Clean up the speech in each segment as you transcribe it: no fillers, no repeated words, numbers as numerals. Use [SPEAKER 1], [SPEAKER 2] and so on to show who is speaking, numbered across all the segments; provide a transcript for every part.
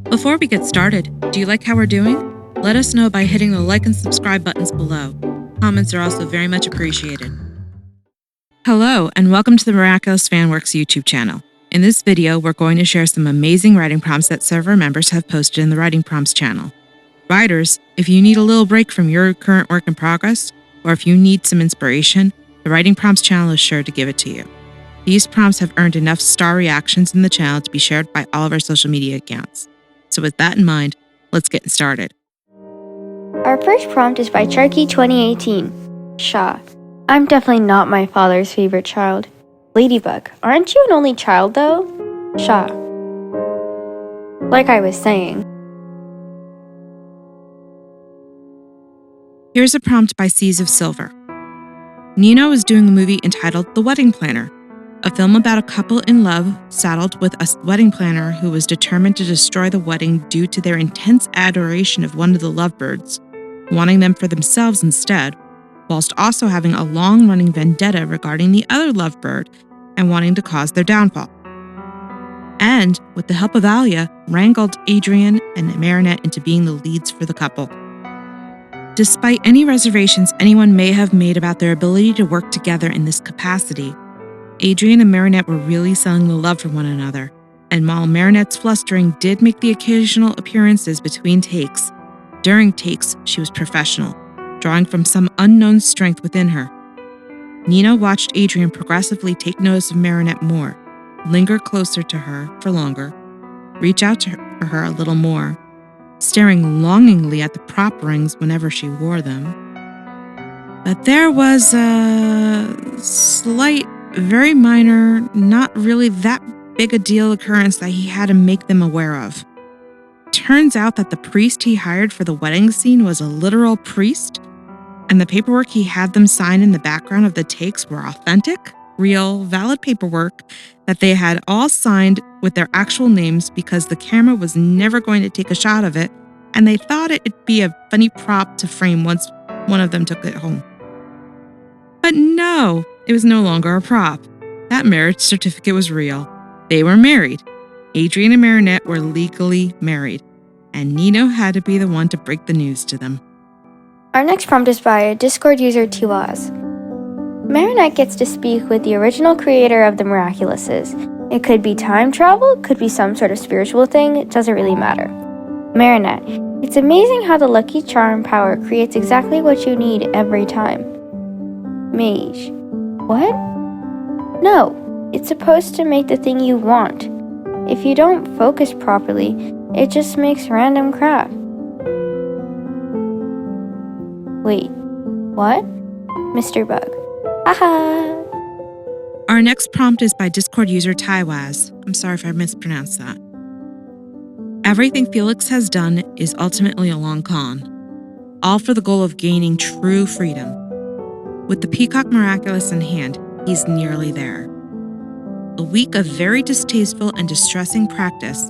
[SPEAKER 1] Before we get started, do you like how we're doing? Let us know by hitting the like and subscribe buttons below. Comments are also very much appreciated. Hello, and welcome to the Miraculous Fanworks YouTube channel. In this video, we're going to share some amazing writing prompts that server members have posted in the Writing Prompts channel. Writers, if you need a little break from your current work in progress, or if you need some inspiration, the Writing Prompts channel is sure to give it to you. These prompts have earned enough star reactions in the channel to be shared by all of our social media accounts. So with that in mind, let's get started.
[SPEAKER 2] Our first prompt is by Charky2018. Shah, I'm definitely not my father's favorite child. Ladybug, aren't you an only child though? Shah, like I was saying.
[SPEAKER 1] Here's a prompt by Seas of Silver. Nino is doing a movie entitled The Wedding Planner, a film about a couple in love saddled with a wedding planner who was determined to destroy the wedding due to their intense adoration of one of the lovebirds, wanting them for themselves instead, whilst also having a long-running vendetta regarding the other lovebird and wanting to cause their downfall. And, with the help of Alia, wrangled Adrian and Marinette into being the leads for the couple. Despite any reservations anyone may have made about their ability to work together in this capacity, Adrian and Marinette were really selling the love for one another, and while Marinette's flustering did make the occasional appearances between takes, during takes she was professional, drawing from some unknown strength within her. Nino watched Adrian progressively take notice of Marinette more, linger closer to her for longer, reach out to her a little more, staring longingly at the prop rings whenever she wore them. But there was a slight, very minor, not really that big a deal occurrence that he had to make them aware of. Turns out that the priest he hired for the wedding scene was a literal priest, and the paperwork he had them sign in the background of the takes were authentic, real, valid paperwork that they had all signed with their actual names because the camera was never going to take a shot of it, and they thought it'd be a funny prop to frame once one of them took it home. But no, it was no longer a prop. That marriage certificate was real. They were married. Adrian and Marinette were legally married, and Nino had to be the one to break the news to them.
[SPEAKER 2] Our next prompt is by Discord user Tiwaz. Marinette gets to speak with the original creator of the Miraculouses. It could be time travel, could be some sort of spiritual thing, it doesn't really matter. Marinette, it's amazing how the lucky charm power creates exactly what you need every time. Mage. What? No, it's supposed to make the thing you want. If you don't focus properly, it just makes random crap. Wait, what? Mr. Bug. Haha!
[SPEAKER 1] Our next prompt is by Discord user Tywaz. I'm sorry if I mispronounced that. Everything Felix has done is ultimately a long con, all for the goal of gaining true freedom. With the Peacock Miraculous in hand, he's nearly there. A week of very distasteful and distressing practice,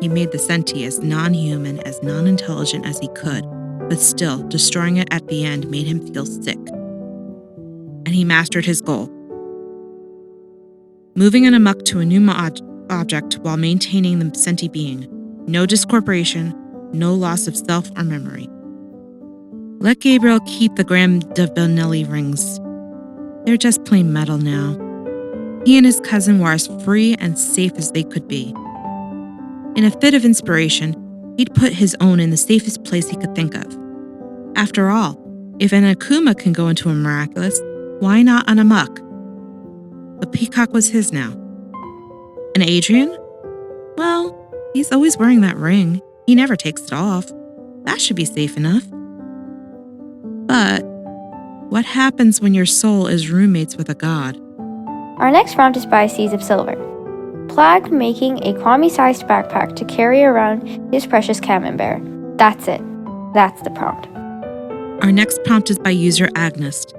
[SPEAKER 1] he made the Senti as non-human, as non-intelligent as he could, but still, destroying it at the end made him feel sick. And he mastered his goal. Moving in amok to a new object while maintaining the Senti being. No discorporation, no loss of self or memory. Let Gabriel keep the Graham de Benelli rings. They're just plain metal now. He and his cousin were as free and safe as they could be. In a fit of inspiration, he'd put his own in the safest place he could think of. After all, if an Akuma can go into a Miraculous, why not an Amok? The Peacock was his now. And Adrian? Well, he's always wearing that ring. He never takes it off. That should be safe enough. But what happens when your soul is roommates with a god?
[SPEAKER 2] Our next prompt is by Seas of Silver. Plag making a Kwame-sized backpack to carry around his precious camembert. That's it. That's the prompt.
[SPEAKER 1] Our next prompt is by user Agnist.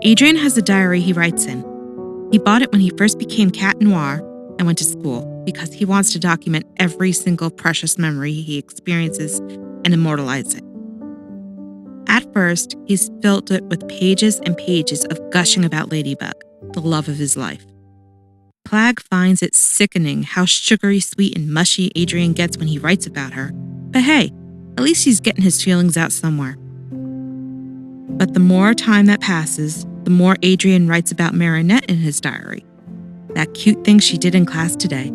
[SPEAKER 1] Adrian has a diary he writes in. He bought it when he first became Cat Noir and went to school because he wants to document every single precious memory he experiences and immortalize it. At first, he's filled it with pages and pages of gushing about Ladybug, the love of his life. Plag finds it sickening how sugary sweet and mushy Adrian gets when he writes about her. But hey, at least he's getting his feelings out somewhere. But the more time that passes, the more Adrian writes about Marinette in his diary. That cute thing she did in class today.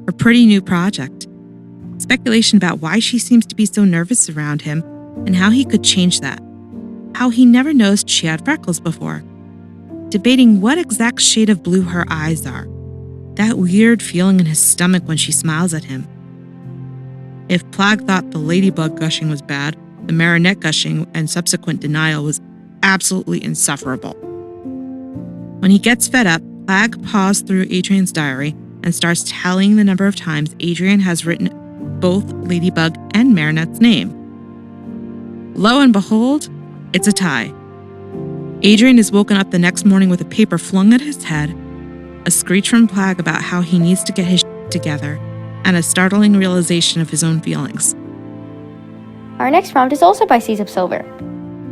[SPEAKER 1] Her pretty new project. Speculation about why she seems to be so nervous around him and how he could change that. How he never noticed she had freckles before. Debating what exact shade of blue her eyes are. That weird feeling in his stomach when she smiles at him. If Plag thought the Ladybug gushing was bad, the Marinette gushing and subsequent denial was absolutely insufferable. When he gets fed up, Plag paws through Adrian's diary and starts tallying the number of times Adrian has written both Ladybug and Marinette's name. Lo and behold, it's a tie. Adrian is woken up the next morning with a paper flung at his head, a screech from Plag about how he needs to get his shit together, and a startling realization of his own feelings.
[SPEAKER 2] Our next prompt is also by Seas of Silver.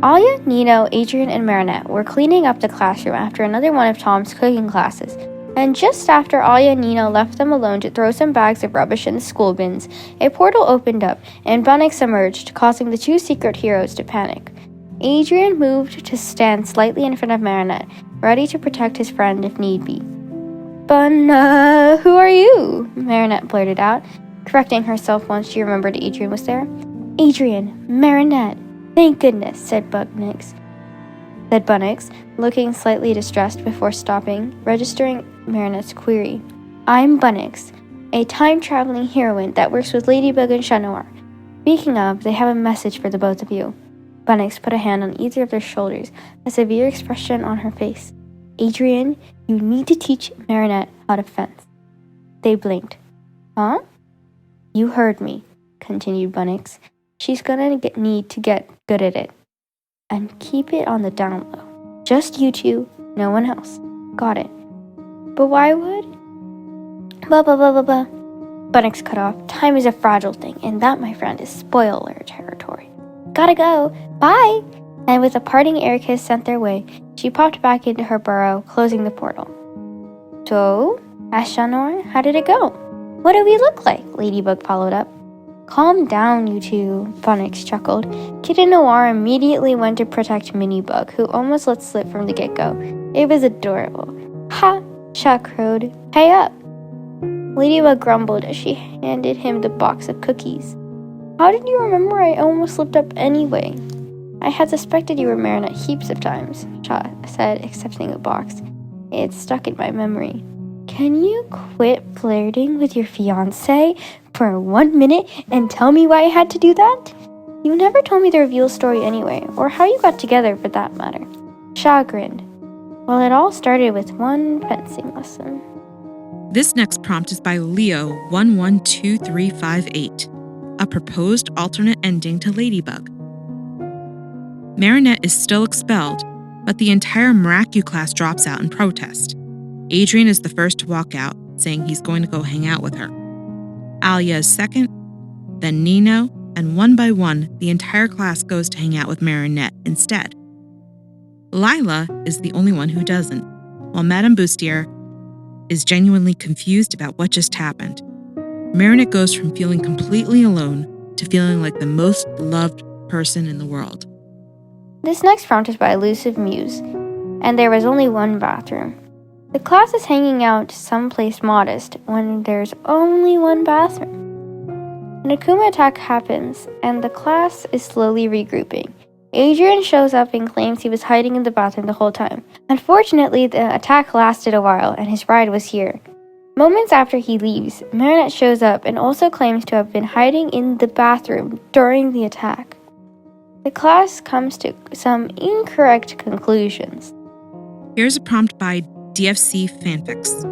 [SPEAKER 2] Alia, Nino, Adrian, and Marinette were cleaning up the classroom after another one of Tom's cooking classes, and just after Alia and Nino left them alone to throw some bags of rubbish in the school bins, a portal opened up and Bunnix emerged, causing the two secret heroes to panic. Adrian moved to stand slightly in front of Marinette, ready to protect his friend if need be. Who are you? Marinette blurted out, correcting herself once she remembered Adrian was there. Adrian, Marinette, thank goodness, said Bunnix, looking slightly distressed before stopping, registering Marinette's query. I'm Bunnix, a time-traveling heroine that works with Ladybug and Chat Noir. Speaking of, they have a message for the both of you. Bunnix put a hand on either of their shoulders, a severe expression on her face. Adrian, you need to teach Marinette how to fence. They blinked. Huh? You heard me, continued Bunnix. She's gonna need to get good at it. And keep it on the down low. Just you two, no one else. Got it. But why would? Blah, blah, blah, blah, blah. Bunnix cut off. Time is a fragile thing, and that, my friend, is spoiler territory. Gotta go. Bye! And with a parting air kiss sent their way, she popped back into her burrow, closing the portal. So, asked Chat Noir, how did it go? What do we look like? Ladybug followed up. Calm down, you two, Bunnix chuckled. Kitten Noir immediately went to protect Minibug, who almost let slip from the get-go. It was adorable. Ha! Chat crowed. Pay up! Ladybug grumbled as she handed him the box of cookies. How did you remember I almost slipped up anyway? I had suspected you were Marinette heaps of times, Chat said, accepting the box. It stuck in my memory. Can you quit flirting with your fiancé for 1 minute and tell me why I had to do that? You never told me the reveal story anyway, or how you got together for that matter. Chat grinned. Well, it all started with one fencing lesson.
[SPEAKER 1] This next prompt is by Leo112358, a proposed alternate ending to Ladybug. Marinette is still expelled, but the entire Miraculous class drops out in protest. Adrian is the first to walk out, saying he's going to go hang out with her. Alia is second, then Nino, and one by one, the entire class goes to hang out with Marinette instead. Lila is the only one who doesn't, while Madame Bustier is genuinely confused about what just happened. Marinette goes from feeling completely alone to feeling like the most loved person in the world.
[SPEAKER 2] This next prompt is by Elusive Muse, and there was only one bathroom. The class is hanging out someplace modest when there's only one bathroom. An Akuma attack happens, and the class is slowly regrouping. Adrian shows up and claims he was hiding in the bathroom the whole time. Unfortunately, the attack lasted a while, and his ride was here. Moments after he leaves, Marinette shows up and also claims to have been hiding in the bathroom during the attack. The class comes to some incorrect conclusions.
[SPEAKER 1] Here's a prompt by DFC Fanfics.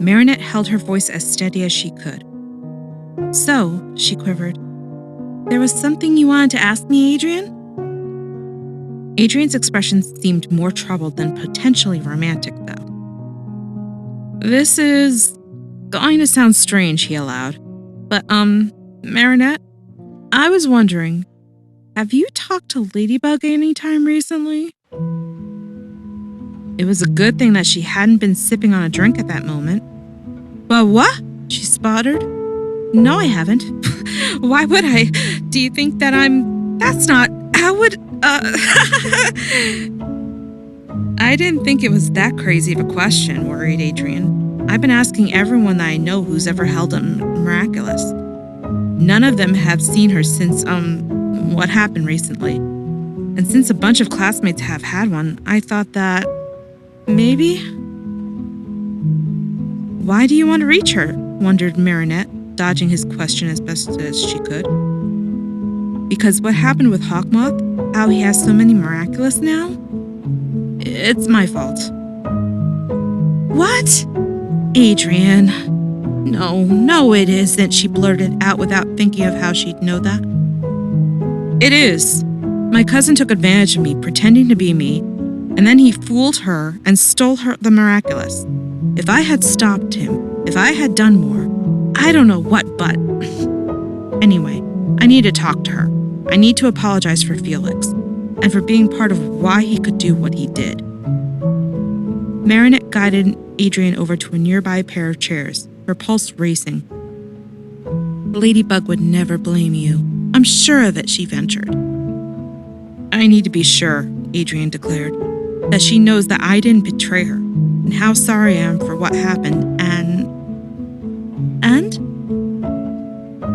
[SPEAKER 1] Marinette held her voice as steady as she could. So, she quivered, there was something you wanted to ask me, Adrian? Adrian's expression seemed more troubled than potentially romantic, though. This is going to sound strange, he allowed. But, Marinette, I was wondering, have you talked to Ladybug any time recently? It was a good thing that she hadn't been sipping on a drink at that moment. "Well, what?" she sputtered. "No, I haven't." "Why would I? Do you think that that's not... How would... I didn't think it was that crazy of a question, worried Adrian. "I've been asking everyone that I know who's ever held a Miraculous. None of them have seen her since, what happened recently. And since a bunch of classmates have had one, I thought that... maybe..." "Why do you want to reach her?" wondered Marinette, dodging his question as best as she could. "Because what happened with Hawkmoth, how he has so many Miraculous now? It's my fault." "What? Adrian." No, it isn't," she blurted out without thinking of how she'd know that. "It is. My cousin took advantage of me, pretending to be me, and then he fooled her and stole the Miraculous. If I had stopped him, if I had done more, I don't know what, but... Anyway, I need to talk to her. I need to apologize for Felix, and for being part of why he could do what he did." Marinette guided Adrian over to a nearby pair of chairs, her pulse racing. "Ladybug would never blame you. I'm sure of it," she ventured. "I need to be sure," Adrian declared, "that she knows that I didn't betray her, and how sorry I am for what happened, and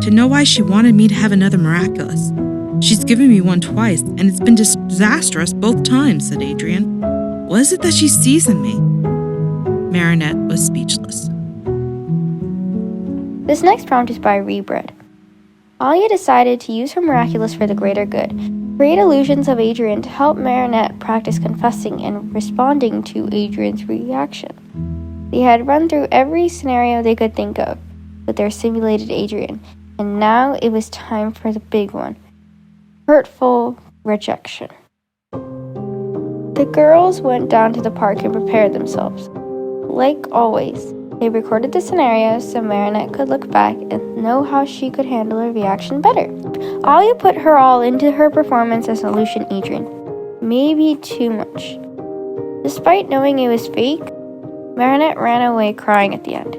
[SPEAKER 1] to know why she wanted me to have another Miraculous. She's given me one twice, and it's been disastrous both times," said Adrian. "What is it that she sees in me?" Marinette was speechless.
[SPEAKER 2] This next prompt is by Rebread. Alia decided to use her Miraculous for the greater good, create illusions of Adrian to help Marinette practice confessing and responding to Adrian's reaction. They had run through every scenario they could think of with their simulated Adrian, and now it was time for the big one: hurtful rejection. The girls went down to the park and prepared themselves. Like always, they recorded the scenarios so Marinette could look back and know how she could handle her reaction better. Alia put her all into her performance as Illusion Adrian. Maybe too much. Despite knowing it was fake, Marinette ran away crying at the end.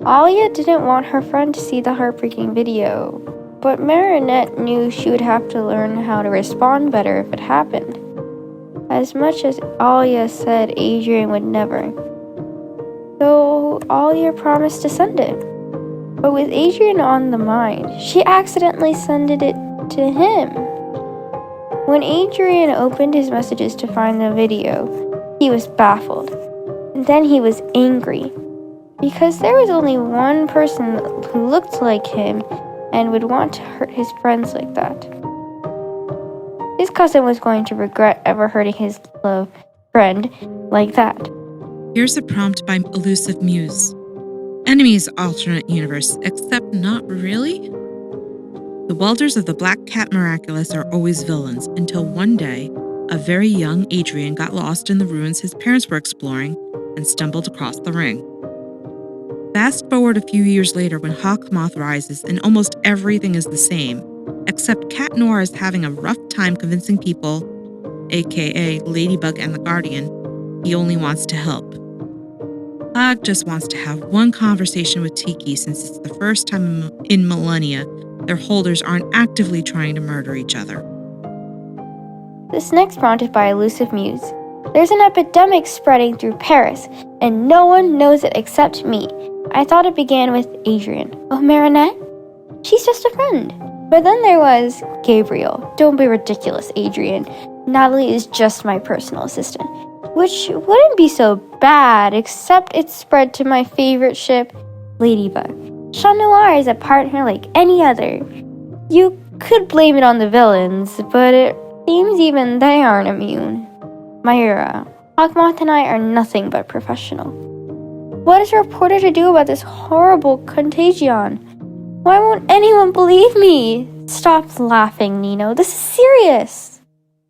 [SPEAKER 2] Alia didn't want her friend to see the heartbreaking video, but Marinette knew she would have to learn how to respond better if it happened. As much as Alia said Adrian would never, so Alia promised to send it. But with Adrian on the mind, she accidentally sent it to him. When Adrian opened his messages to find the video, he was baffled. And then he was angry, because there was only one person who looked like him and would want to hurt his friends like that. His cousin was going to regret ever hurting his love friend like that.
[SPEAKER 1] Here's a prompt by Elusive Muse. Enemies alternate universe, except not really? The welders of the Black Cat Miraculous are always villains, until one day, a very young Adrian got lost in the ruins his parents were exploring and stumbled across the ring. Fast forward a few years later when Hawkmoth rises and almost everything is the same, except Cat Noir is having a rough time convincing people, aka Ladybug and the Guardian, he only wants to help. Bug just wants to have one conversation with Tiki since it's the first time in millennia their holders aren't actively trying to murder each other.
[SPEAKER 2] This next prompt is by Elusive Muse. There's an epidemic spreading through Paris, and no one knows it except me. I thought it began with Adrian. Oh, Marinette? She's just a friend. But then there was Gabriel. Don't be ridiculous, Adrian. Natalie is just my personal assistant. Which wouldn't be so bad, except it's spread to my favorite ship, Ladybug. Chat Noir is a partner like any other. You could blame it on the villains, but it seems even they aren't immune. Myra, Hawkmoth and I are nothing but professional. What is a reporter to do about this horrible contagion? Why won't anyone believe me? Stop laughing, Nino. This is serious.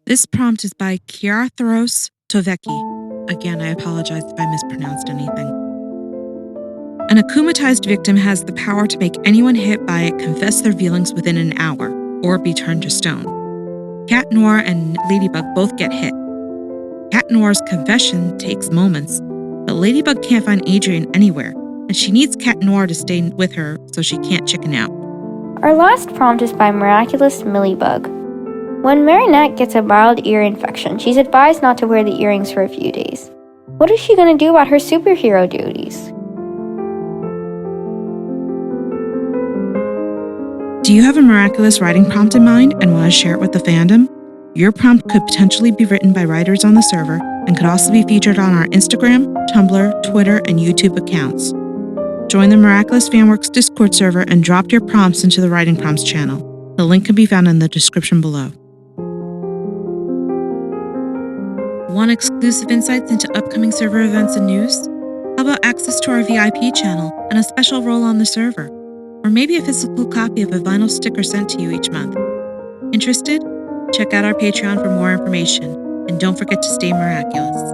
[SPEAKER 1] This prompt is by Kiarthros Tovecki. Again, I apologize if I mispronounced anything. An akumatized victim has the power to make anyone hit by it confess their feelings within an hour, or be turned to stone. Cat Noir and Ladybug both get hit. Cat Noir's confession takes moments, but Ladybug can't find Adrian anywhere, and she needs Cat Noir to stay with her so she can't chicken out.
[SPEAKER 2] Our last prompt is by Miraculous Millybug. When Marinette gets a mild ear infection, she's advised not to wear the earrings for a few days. What is she going to do about her superhero duties?
[SPEAKER 1] Do you have a miraculous writing prompt in mind and want to share it with the fandom? Your prompt could potentially be written by writers on the server and could also be featured on our Instagram, Tumblr, Twitter, and YouTube accounts. Join the Miraculous Fanworks Discord server and drop your prompts into the Writing Prompts channel. The link can be found in the description below. Want exclusive insights into upcoming server events and news? How about access to our VIP channel and a special role on the server? Or maybe a physical copy of a vinyl sticker sent to you each month. Interested? Check out our Patreon for more information, and don't forget to stay miraculous.